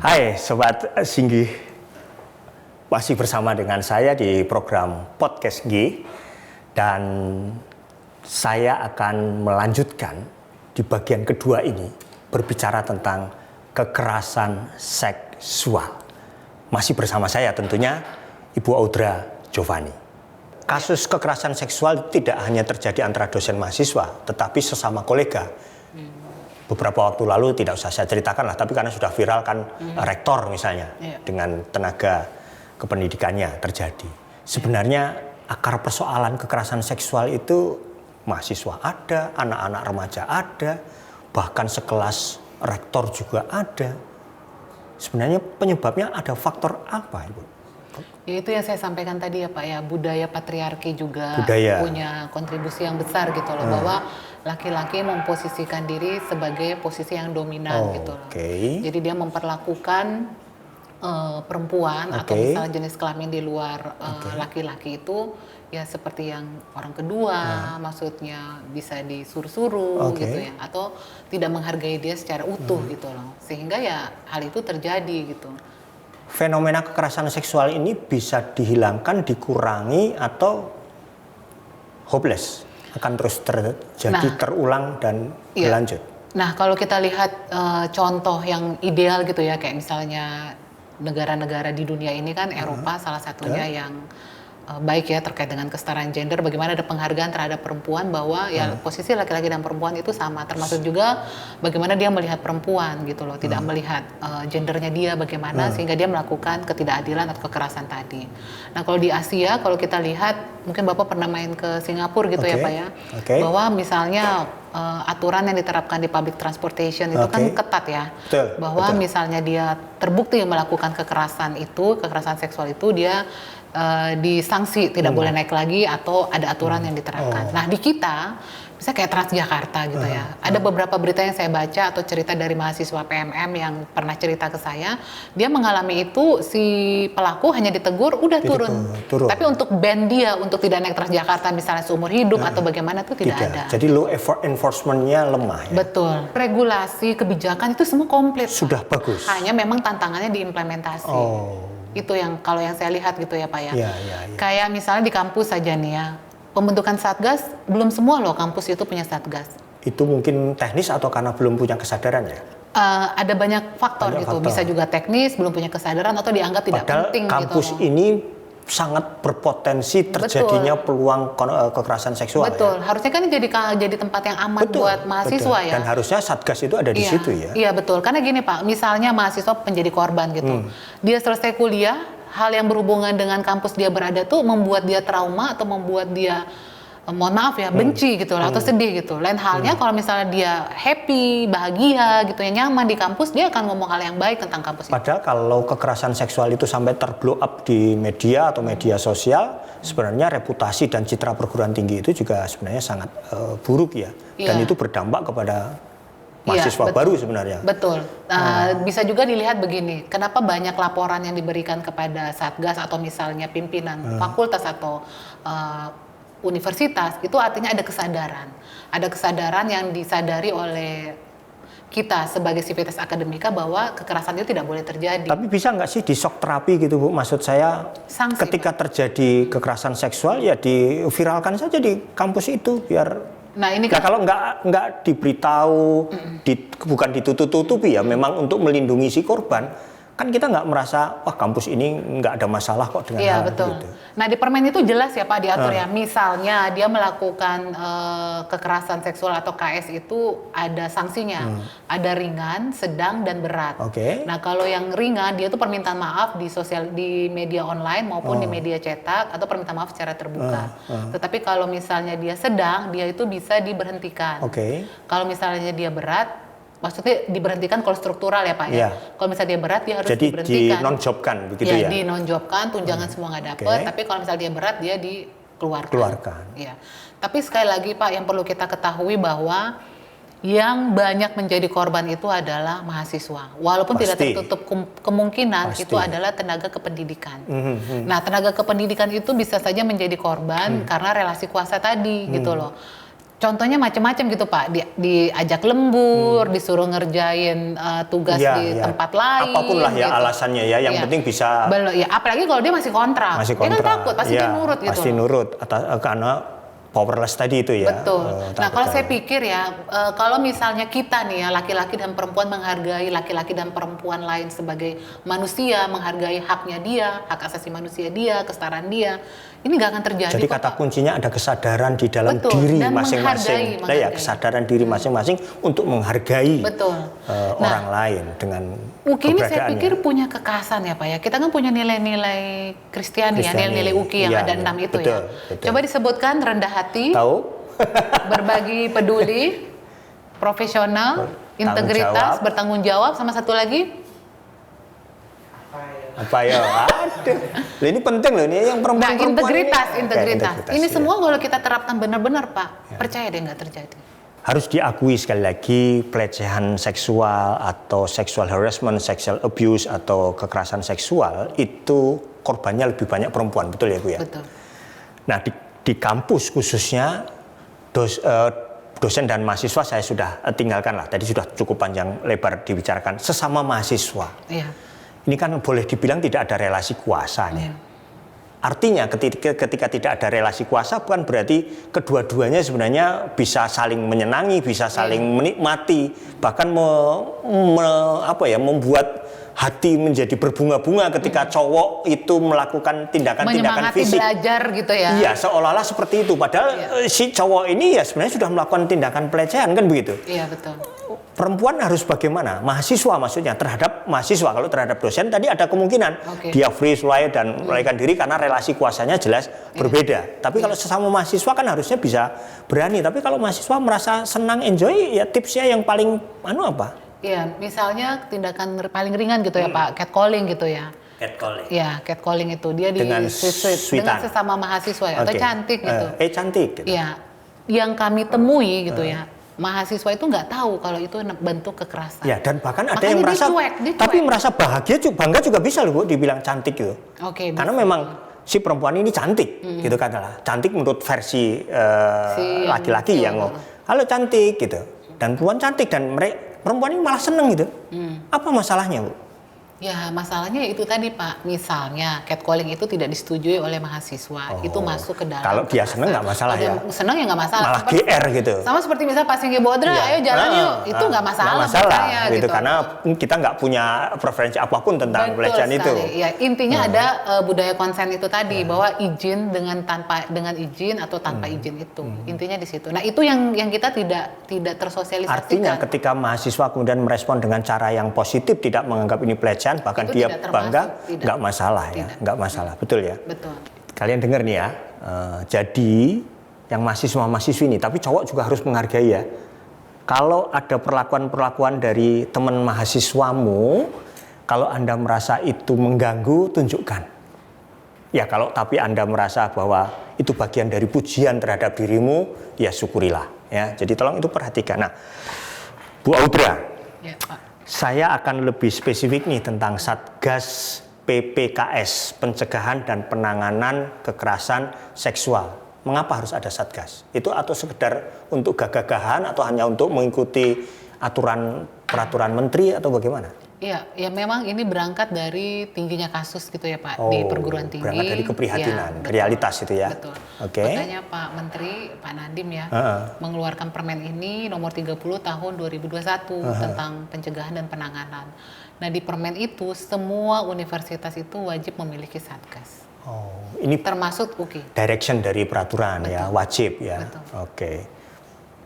Hai Sobat Singgi, masih bersama dengan saya di program Podcast G. Dan saya akan melanjutkan di bagian kedua ini berbicara tentang kekerasan seksual. Masih bersama saya tentunya Ibu Audra Giovanni. Kasus kekerasan seksual tidak hanya terjadi antara dosen mahasiswa, tetapi sesama kolega. Beberapa waktu lalu tidak usah saya ceritakan lah, tapi karena sudah viral kan rektor misalnya dengan tenaga kependidikannya terjadi. Sebenarnya akar persoalan kekerasan seksual itu mahasiswa ada, anak-anak remaja ada, bahkan sekelas rektor juga ada. Sebenarnya penyebabnya ada faktor apa, Ibu? Ya, itu yang saya sampaikan tadi ya Pak ya, budaya patriarki juga punya kontribusi yang besar gitu loh, bahwa laki-laki memposisikan diri sebagai posisi yang dominan gitu loh. Jadi dia memperlakukan perempuan atau misalnya jenis kelamin di luar laki-laki itu ya seperti yang orang kedua, maksudnya bisa disuruh-suruh gitu ya, atau tidak menghargai dia secara utuh gitu loh, sehingga ya hal itu terjadi gitu. Fenomena kekerasan seksual ini bisa dihilangkan, dikurangi, atau hopeless, akan terus terjadi, terulang dan berlanjut. Nah, kalau kita lihat contoh yang ideal gitu ya, kayak misalnya negara-negara di dunia ini kan, Eropa salah satunya yang baik ya terkait dengan kesetaraan gender, bagaimana ada penghargaan terhadap perempuan bahwa ya posisi laki-laki dan perempuan itu sama, termasuk juga bagaimana dia melihat perempuan gitu loh, tidak melihat gendernya dia bagaimana sehingga dia melakukan ketidakadilan atau kekerasan tadi. Nah, kalau di Asia, kalau kita lihat, mungkin Bapak pernah main ke Singapura gitu ya Pak ya, bahwa misalnya aturan yang diterapkan di public transportation itu kan ketat ya, bahwa misalnya dia terbukti melakukan kekerasan seksual itu, dia disanksi tidak boleh naik lagi atau ada aturan yang diterapkan. Nah, di kita misalnya kayak Transjakarta gitu ya, ada beberapa berita yang saya baca atau cerita dari mahasiswa PMM yang pernah cerita ke saya, dia mengalami itu, si pelaku hanya ditegur udah turun. Tapi untuk ban dia untuk tidak naik Transjakarta misalnya seumur hidup atau bagaimana itu tidak ada. Jadi law enforcement-nya lemah ya? Betul. Regulasi, kebijakan itu semua komplit. Sudah bagus. Hanya memang tantangannya di implementasi. Itu yang kalau yang saya lihat gitu ya Pak ya. Kayak misalnya di kampus saja nih ya, pembentukan satgas, belum semua loh kampus itu punya satgas. Itu mungkin teknis atau karena belum punya kesadaran ya? Ada banyak faktor gitu, bisa juga teknis, belum punya kesadaran atau dianggap tidak penting gitu. Kampus ini sangat berpotensi terjadinya peluang kekerasan seksual. Harusnya kan jadi tempat yang aman buat mahasiswa ya. Dan harusnya satgas itu ada di situ ya. Iya betul, karena gini Pak, misalnya mahasiswa menjadi korban gitu, dia selesai kuliah, hal yang berhubungan dengan kampus dia berada tuh membuat dia trauma atau membuat dia mohon maaf ya benci gitu atau sedih gitu. Lain halnya kalau misalnya dia happy, bahagia gitu ya, nyaman di kampus, dia akan ngomong hal yang baik tentang kampus. Padahal kalau kekerasan seksual itu sampai terblow up di media atau media sosial, sebenarnya reputasi dan citra perguruan tinggi itu juga sebenarnya sangat buruk ya. Dan itu berdampak kepada mahasiswa baru sebenarnya. Betul. Bisa juga dilihat begini, kenapa banyak laporan yang diberikan kepada satgas atau misalnya pimpinan fakultas atau universitas, itu artinya ada kesadaran yang disadari oleh kita sebagai sivitas akademika bahwa kekerasan itu tidak boleh terjadi. Tapi bisa nggak sih di shock terapi gitu Bu? Maksud saya sanksi, ketika terjadi kekerasan seksual ya diviralkan saja di kampus itu biar. Nah ini kan kalau nggak diberitahu, bukan ditutup-tutupi ya, memang untuk melindungi si korban. Kan kita nggak merasa, wah kampus ini nggak ada masalah kok dengan hal betul. Gitu. Nah di permen itu jelas ya Pak diatur ya, misalnya dia melakukan kekerasan seksual atau KS itu ada sanksinya, ada ringan, sedang, dan berat. Nah kalau yang ringan dia tuh permintaan maaf di media online maupun di media cetak atau permintaan maaf secara terbuka. Tetapi kalau misalnya dia sedang, dia itu bisa diberhentikan. Kalau misalnya dia berat, maksudnya diberhentikan kalau struktural ya Pak ya. Kalau misalnya dia berat, dia harus diberhentikan. Jadi di-non-jobkan begitu ya? Di-non-jobkan, tunjangan semua nggak dapet. Tapi kalau misalnya dia berat, dia dikeluarkan. Ya. Tapi sekali lagi Pak, yang perlu kita ketahui bahwa yang banyak menjadi korban itu adalah mahasiswa. Walaupun tidak tertutup kemungkinan itu adalah tenaga kependidikan. Nah, tenaga kependidikan itu bisa saja menjadi korban karena relasi kuasa tadi gitu loh. Contohnya macam-macam gitu Pak, diajak lembur, disuruh ngerjain tugas di tempat lain. Apapun lah ya gitu. alasannya ya, yang penting bisa. Belum ya, apalagi kalau dia masih kontrak. Dia kan takut, pasti dia nurut gitu. Pasti nurut, karena powerless tadi itu ya. Betul. Nah kalau saya pikir ya, kalau misalnya kita nih ya laki-laki dan perempuan menghargai laki-laki dan perempuan lain sebagai manusia, menghargai haknya dia, hak asasi manusia dia, kesetaraan dia, ini nggak akan terjadi. Jadi kata kuncinya ada kesadaran di dalam diri masing-masing. Ya, kesadaran diri masing-masing untuk menghargai orang lain dengan UKI ini saya pikir punya kekhasan ya Pak ya. Kita kan punya nilai-nilai Kristiani ya, nilai-nilai UKI yang ada 6 itu ya. Coba disebutkan: rendah hati, berbagi peduli, profesional, integritas, bertanggung jawab, sama satu lagi apa ya? Aduh. Ini penting loh, ini yang perempuan. Nah, integritas. Ini semua kalau kita terapkan benar-benar Pak, percaya deh nggak terjadi. Harus diakui sekali lagi, pelecehan seksual atau sexual harassment, sexual abuse atau kekerasan seksual itu korbannya lebih banyak perempuan, betul ya Bu ya? Betul. Nah di kampus khususnya dosen dan mahasiswa saya sudah tinggalkan lah, tadi sudah cukup panjang lebar dibicarakan sesama mahasiswa. Iya. Ini kan boleh dibilang tidak ada relasi kuasa nih. Iya. Artinya ketika tidak ada relasi kuasa bukan berarti kedua-duanya sebenarnya bisa saling menyenangi, bisa saling menikmati, bahkan membuat hati menjadi berbunga-bunga ketika cowok itu melakukan tindakan-tindakan fisik. Belajar gitu ya. Iya, seolah-olah seperti itu. Padahal si cowok ini ya sebenarnya sudah melakukan tindakan pelecehan kan begitu. Iya, betul. Perempuan harus bagaimana? Mahasiswa maksudnya terhadap mahasiswa. Kalau terhadap dosen tadi ada kemungkinan dia free fly dan melarikan diri karena relasi kuasanya jelas berbeda. Tapi kalau sesama mahasiswa kan harusnya bisa berani. Tapi kalau mahasiswa merasa senang, enjoy, ya tipsnya yang paling apa? Iya, misalnya tindakan paling ringan gitu ya Pak, catcalling gitu ya. Catcalling. Iya, catcalling itu dia dengan sesama mahasiswa ya, atau cantik gitu. Cantik. Gitu. Iya, yang kami temui gitu ya. Mahasiswa itu nggak tahu kalau itu bentuk kekerasan. Ya, dan bahkan ada yang merasa, tapi merasa bahagia, bangga juga bisa loh Bu, dibilang cantik gitu. Karena memang si perempuan ini cantik, gitu katalah. Cantik menurut versi laki-laki yang mau, halo cantik gitu. Dan perempuan cantik dan perempuan ini malah seneng gitu. Apa masalahnya Bu? Ya masalahnya itu tadi Pak, misalnya catcalling itu tidak disetujui oleh mahasiswa, itu masuk ke dalam. Kalau dia seneng nggak masalah ya. Seneng ya nggak masalah. Malah GR gitu. Sama seperti misal Pak Singgi Bodra, ayo jalan yuk, itu nggak masalah. Nggak masalah gitu, karena kita nggak punya preferensi apapun tentang pelecehan itu. Ya intinya ada budaya konsen itu tadi, bahwa izin dengan izin atau tanpa izin itu, intinya di situ. Nah itu yang kita tidak tersosialisasikan. Artinya ketika mahasiswa kemudian merespon dengan cara yang positif, tidak menganggap ini pelecehan, bahkan itu dia bangga, nggak masalah ya, nggak masalah, betul ya. Betul. Kalian dengar nih ya, jadi yang mahasiswa-mahasiswi ini, tapi cowok juga harus menghargai ya. Kalau ada perlakuan-perlakuan dari teman mahasiswamu, kalau Anda merasa itu mengganggu, tunjukkan. Ya kalau tapi Anda merasa bahwa itu bagian dari pujian terhadap dirimu, ya syukurilah. Ya, jadi tolong itu perhatikan. Nah, Bu Audra. Ya, Pak. Saya akan lebih spesifik nih tentang Satgas PPKS, Pencegahan dan Penanganan Kekerasan Seksual. Mengapa harus ada Satgas? Itu atau sekedar untuk gagah-gagahan atau hanya untuk mengikuti peraturan menteri atau bagaimana? Iya, ya memang ini berangkat dari tingginya kasus gitu ya Pak, di perguruan tinggi. Berangkat dari keprihatinan, ya, realitas itu ya. Betul. Oke. Makanya Pak Menteri, Pak Nadiem ya, mengeluarkan Permen ini nomor 30 tahun 2021 tentang pencegahan dan penanganan. Nah di Permen itu semua universitas itu wajib memiliki Satgas. Ini termasuk UKI. Direction dari peraturan. Betul. Ya, wajib ya. Betul. Oke.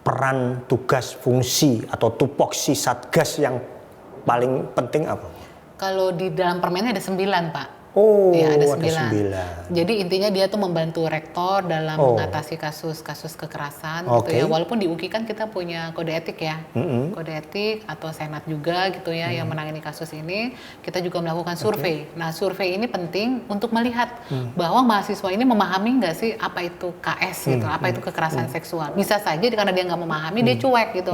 Peran, tugas, fungsi atau tupoksi Satgas yang paling penting apa? Kalau di dalam permennya ada 9 Pak. Ya, ada 9. Jadi intinya dia tuh membantu rektor dalam mengatasi kasus-kasus kekerasan gitu ya. Walaupun di UKI kan kita punya kode etik ya. Kode etik atau senat juga gitu ya yang menangani kasus ini. Kita juga melakukan survei. Nah survei ini penting untuk melihat bahwa mahasiswa ini memahami nggak sih apa itu KS gitu, apa itu kekerasan seksual. Bisa saja karena dia nggak memahami dia cuek gitu.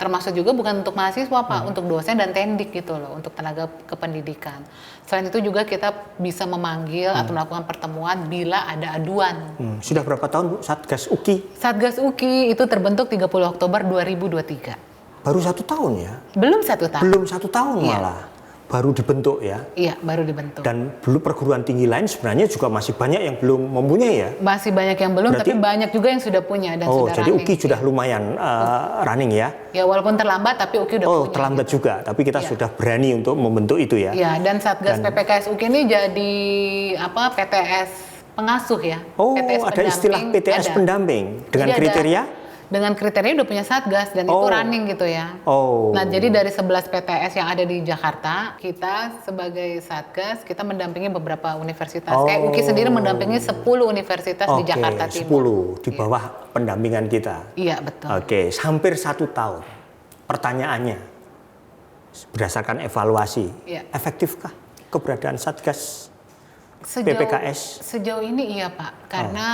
Termasuk juga bukan untuk mahasiswa Pak, untuk dosen dan tendik gitu loh, untuk tenaga kependidikan. Selain itu juga kita bisa memanggil atau melakukan pertemuan bila ada aduan. Sudah berapa tahun Bu Satgas UKI? Satgas UKI itu terbentuk 30 Oktober 2023. Baru 1 tahun ya? Belum 1 tahun. Belum 1 tahun Iya. malah. Baru dibentuk ya? Iya, baru dibentuk. Dan belum perguruan tinggi lain sebenarnya juga masih banyak yang belum mempunyai ya? Masih banyak yang belum, Berarti- tapi banyak juga yang sudah punya dan sudah jadi running. UKI sudah lumayan running ya? Ya walaupun terlambat, tapi UKI udah punya. Terlambat juga, tapi kita Iya. sudah berani untuk membentuk itu ya? Iya, dan Satgas PPKS UKI ini jadi PTS pengasuh ya. PTS Ada istilah PTS ada. pendamping dengan Jadi ada- kriteria? Dengan kriteria udah punya Satgas dan itu running gitu ya. Nah, jadi dari 11 PTS yang ada di Jakarta, kita sebagai Satgas, kita mendampingi beberapa universitas. Kayak UKI sendiri mendampingi 10 universitas di Jakarta Timur. 10 di bawah pendampingan kita. Iya, betul. Oke, hampir 1 tahun. Pertanyaannya, berdasarkan evaluasi, Iya. efektifkah keberadaan Satgas Sejauh, PPKS? Sejauh ini iya Pak, karena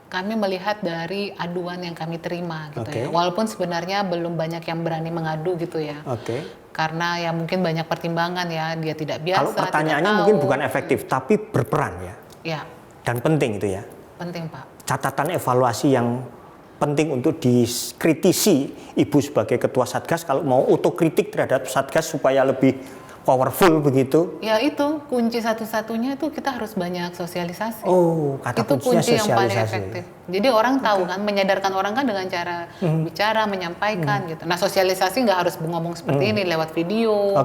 kami melihat dari aduan yang kami terima gitu Oke. ya. Walaupun sebenarnya belum banyak yang berani mengadu gitu ya. Oke. Karena ya mungkin banyak pertimbangan ya, dia tidak biasa. Kalau pertanyaannya tidak mungkin tahu. bukan efektif, tapi berperan ya. Ya, Dan penting itu ya. penting Pak. Catatan evaluasi yang penting untuk dikritisi Ibu sebagai Ketua Satgas kalau mau otokritik terhadap Satgas supaya lebih powerful begitu. Ya itu kunci satu-satunya itu kita harus banyak sosialisasi. Kata Itu kuncinya kunci yang paling sosialisasi. efektif. Jadi orang tahu kan, menyadarkan orang kan dengan cara bicara, menyampaikan gitu. Nah sosialisasi nggak harus ngomong seperti ini, lewat video,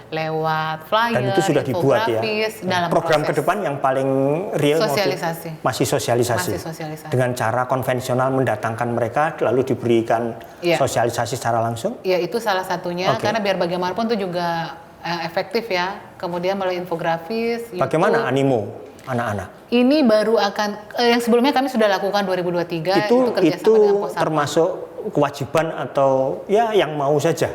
lewat flyer, Dan itu sudah dibuat ya. infografis, dalam Program ke proses. depan yang paling real Sosialisasi. masih sosialisasi. Masih sosialisasi. Dengan cara konvensional mendatangkan mereka lalu diberikan Iya. sosialisasi secara langsung. Ya itu salah satunya, Oke. karena biar bagaimanapun itu juga efektif ya. Kemudian melalui infografis, Bagaimana YouTube. animo anak-anak? Ini baru akan, yang sebelumnya kami sudah lakukan 2023, Itu kerjasama dengan Posat. termasuk kewajiban atau ya yang mau saja?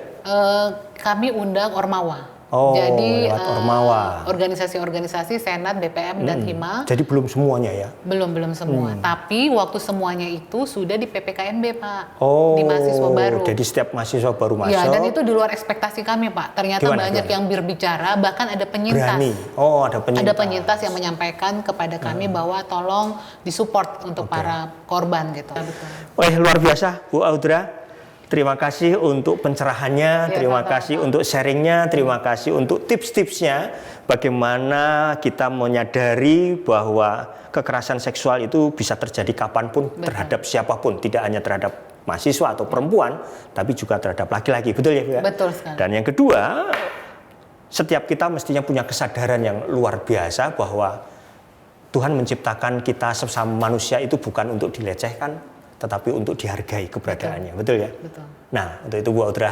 Kami undang Ormawa. Oh, Jadi lewat Ormawa. organisasi-organisasi Senat, BPM dan Hima Jadi belum semuanya ya? belum semua. Tapi waktu semuanya itu sudah di PPKMB Pak, Oh, di mahasiswa baru. jadi setiap mahasiswa baru masuk Ya, dan itu di luar ekspektasi kami Pak. Ternyata banyak yang berbicara, bahkan ada penyintas. berani. Ada penyintas. Ada penyintas yang menyampaikan kepada kami bahwa tolong disupport untuk para korban gitu. Luar biasa Bu Audra. Terima kasih untuk pencerahannya, terima kasih untuk sharingnya, terima kasih untuk tips-tipsnya bagaimana kita menyadari bahwa kekerasan seksual itu bisa terjadi kapanpun terhadap siapapun, tidak hanya terhadap mahasiswa atau perempuan, tapi juga terhadap laki-laki. Betul ya Bu? Betul sekali. Dan yang kedua, setiap kita mestinya punya kesadaran yang luar biasa bahwa Tuhan menciptakan kita sesama manusia itu bukan untuk dilecehkan, tetapi untuk dihargai keberadaannya. Betul ya? Betul. Nah, untuk itu Bu Audra,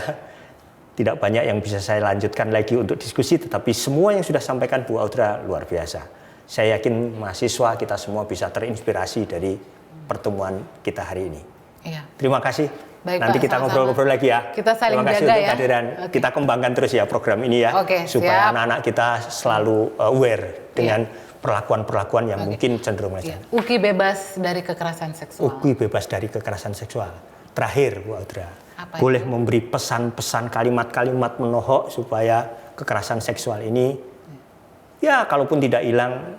tidak banyak yang bisa saya lanjutkan lagi untuk diskusi, tetapi semua yang sudah sampaikan Bu Audra luar biasa. Saya yakin mahasiswa kita semua bisa terinspirasi dari pertemuan kita hari ini. Iya. Terima kasih. Baik, Nanti Pak, kita sama-sama. ngobrol-ngobrol lagi ya. Kita saling Terima kasih jaga untuk ya. kehadiran. Oke. Kita kembangkan terus ya program ini ya, Oke, supaya siap. anak-anak kita selalu aware dengan perlakuan-perlakuan yang mungkin cenderung Iya. meleset. UKI bebas dari kekerasan seksual. UKI bebas dari kekerasan seksual. Terakhir Bu Audra, Apa boleh itu? memberi pesan-pesan kalimat-kalimat menohok supaya kekerasan seksual ini ya kalaupun tidak hilang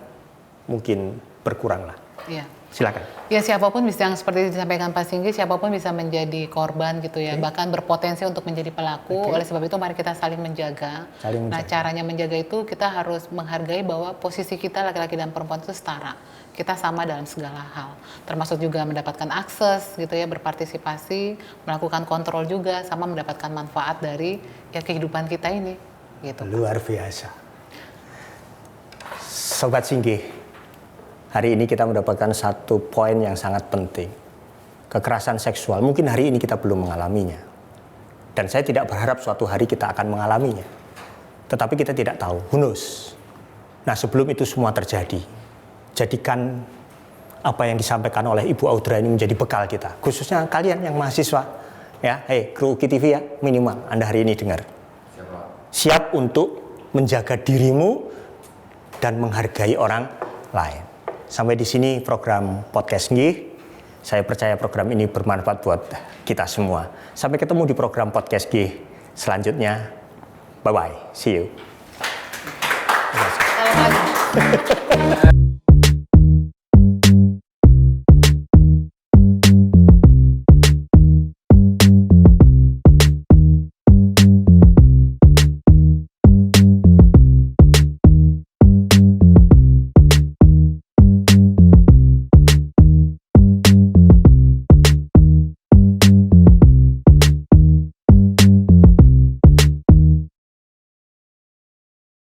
mungkin berkuranglah. Iya. Silakan. Ya siapapun bisa, yang seperti disampaikan Pak Singgi, siapapun bisa menjadi korban gitu ya, bahkan berpotensi untuk menjadi pelaku. Oleh sebab itu mari kita saling menjaga. Saling Nah menjaga. caranya menjaga itu kita harus menghargai bahwa posisi kita laki-laki dan perempuan itu setara. Kita sama dalam segala hal, termasuk juga mendapatkan akses gitu ya, berpartisipasi, melakukan kontrol juga, sama mendapatkan manfaat dari ya kehidupan kita ini. Gitu. Luar biasa. Sobat Singgi, hari ini kita mendapatkan satu poin yang sangat penting. Kekerasan seksual, mungkin hari ini kita belum mengalaminya. Dan saya tidak berharap suatu hari kita akan mengalaminya. Tetapi kita tidak tahu, who knows. Nah sebelum itu semua terjadi, jadikan apa yang disampaikan oleh Ibu Audra ini menjadi bekal kita. Khususnya kalian yang mahasiswa. Ya, kru UKI TV ya, minimal Anda hari ini dengar. Siap untuk menjaga dirimu dan menghargai orang lain. Sampai di sini program Podcast Nggih. Saya percaya program ini bermanfaat buat kita semua. Sampai ketemu di program Podcast G selanjutnya. Bye-bye. See you. Salam lagi.